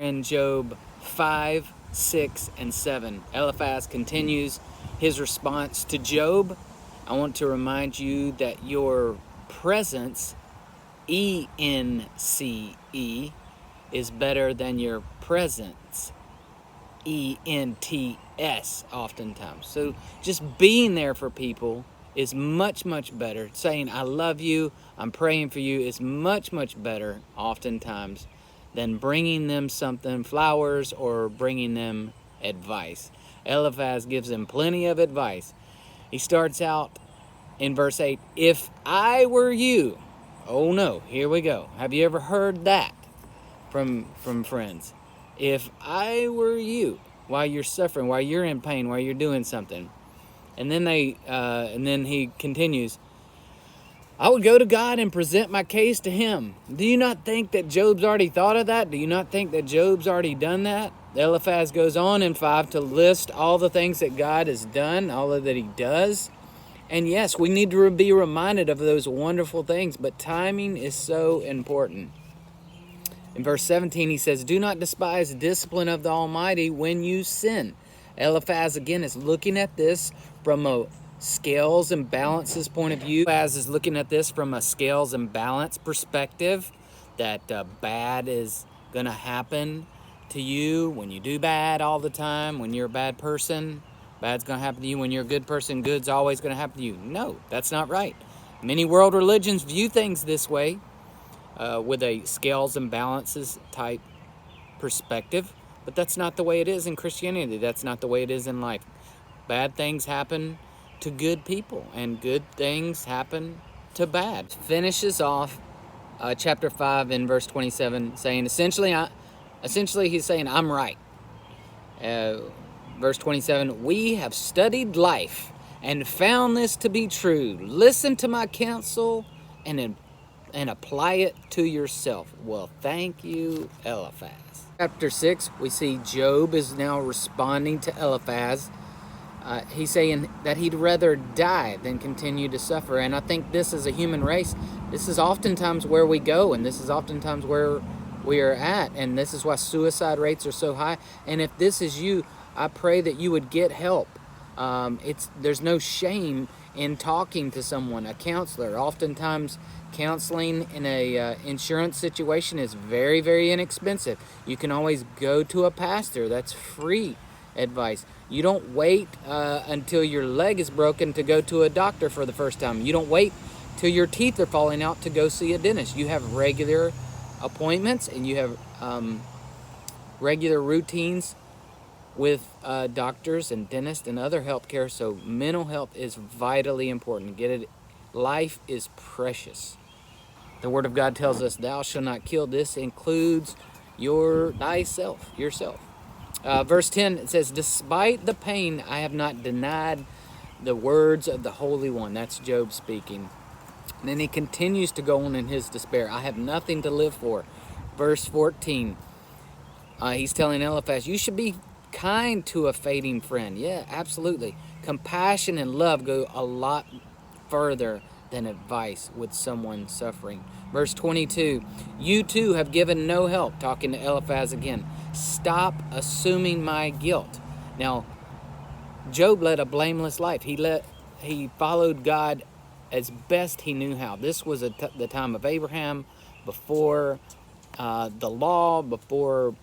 In Job 5, 6, and 7, Eliphaz continues his response to Job. I want to remind you that your presence, E-N-C-E, is better than your presence, E-N-T-S, oftentimes. So just being there for people is much, much better. Saying, I love you, I'm praying for you, is much, much better, oftentimes, than bringing them something, flowers, or bringing them advice. Eliphaz gives them plenty of advice. He starts out in verse 8, if I were you. Oh no, here we go. Have you ever heard that from friends? If I were you, while you're suffering, while you're in pain, while you're doing something. And then he continues, I would go to God and present my case to him. Do you not think that Job's already thought of that? Do you not think that Job's already done that? Eliphaz goes on in 5 to list all the things that God has done, all that he does. And yes, we need to be reminded of those wonderful things, but timing is so important. In verse 17, he says, do not despise the discipline of the Almighty when you sin. Eliphaz, again, is looking at this from a scales and balances point of view. Eliphaz is looking at this from a scales and balance perspective, that bad is going to happen to you when you do bad all the time, when you're a bad person. Bad's going to happen to you when you're a good person. Good's always going to happen to you. No, that's not right. Many world religions view things this way, with a scales and balances type perspective, but that's not the way it is in Christianity. That's not the way it is in life. Bad things happen to good people, and good things happen to bad. Finishes off chapter 5 in verse 27, saying essentially he's saying, I'm right. Verse 27, we have studied life and found this to be true. Listen to my counsel and apply it to yourself. Well, thank you, Eliphaz. Chapter 6, we see Job is now responding to Eliphaz. He's saying that he'd rather die than continue to suffer. And I think this is a human race. This is oftentimes where we go, and this is oftentimes where we are at. And this is why suicide rates are so high. And if this is you, I pray that you would get help. There's no shame in talking to someone, a counselor. Oftentimes, counseling in a insurance situation is very, very inexpensive. You can always go to a pastor. That's free advice. You don't wait until your leg is broken to go to a doctor for the first time. You don't wait till your teeth are falling out to go see a dentist. You have regular appointments, and you have regular routines with doctors and dentists and other healthcare. So mental health is vitally important. Get it? Life is precious. The Word of God tells us, thou shalt not kill. This includes yourself. Verse 10, it says, despite the pain, I have not denied the words of the Holy One. That's Job speaking. And then he continues to go on in his despair. I have nothing to live for. Verse 14, he's telling Eliphaz, you should be kind to a fading friend. Yeah, absolutely. Compassion and love go a lot further than advice with someone suffering. Verse 22, you too have given no help. Talking to Eliphaz again. Stop assuming my guilt. Now, Job led a blameless life. He followed God as best he knew how. This was the time of Abraham, before the law, before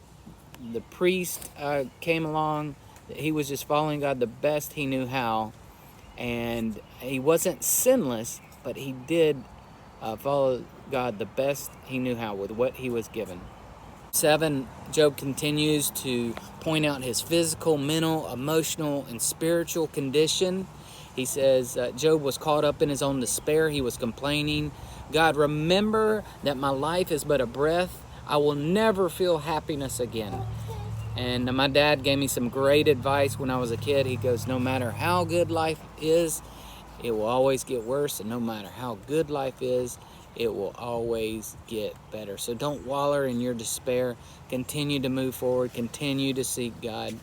the priest came along. He was just following God the best he knew how, and he wasn't sinless, but he did follow God the best he knew how with what he was given. 7, Job continues to point out his physical, mental, emotional, and spiritual condition. He says Job was caught up in his own despair. He was complaining, God, remember that my life is but a breath. I will never feel happiness again. And my dad gave me some great advice when I was a kid. He goes, no matter how good life is, it will always get worse. And no matter how good life is, it will always get better. So don't wallow in your despair. Continue to move forward. Continue to seek God.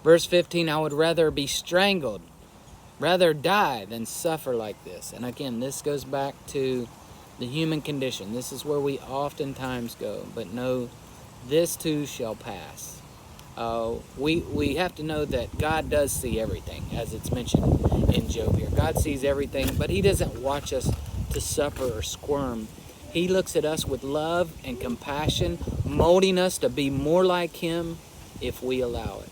Verse 15, I would rather be strangled, rather die than suffer like this. And again, this goes back to the human condition. This is where we oftentimes go. But know This too shall pass. We have to know that God does see everything, as it's mentioned in Job here. God sees everything, but He doesn't watch us to suffer or squirm. He looks at us with love and compassion, molding us to be more like Him if we allow it.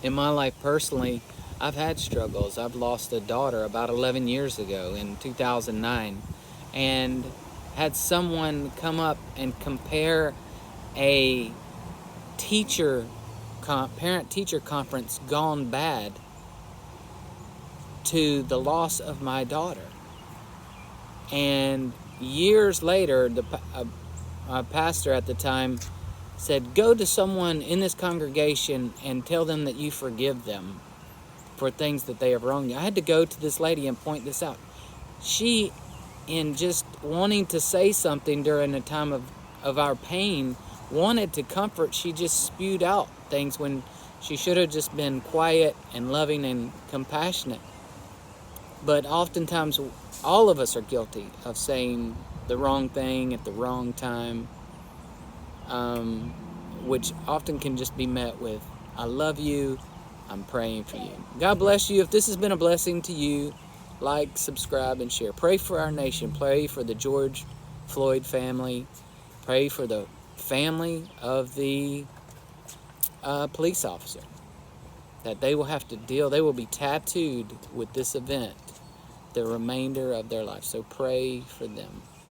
In my life personally, I've had struggles. I've lost a daughter about 11 years ago in 2009, and had someone come up and compare a parent-teacher conference gone bad to the loss of my daughter. And years later, my pastor at the time said, go to someone in this congregation and tell them that you forgive them for things that they have wronged you. I had to go to this lady and point this out. She, in just wanting to say something during a time of our pain, wanted to comfort. She just spewed out things when she should have just been quiet and loving and compassionate. But oftentimes, all of us are guilty of saying the wrong thing at the wrong time, which often can just be met with, I love you, I'm praying for you. God bless you. If this has been a blessing to you, like, subscribe, and share. Pray for our nation. Pray for the George Floyd family. Pray for the family of the police officer, that they will have to they will be tattooed with this event the remainder of their life. So pray for them.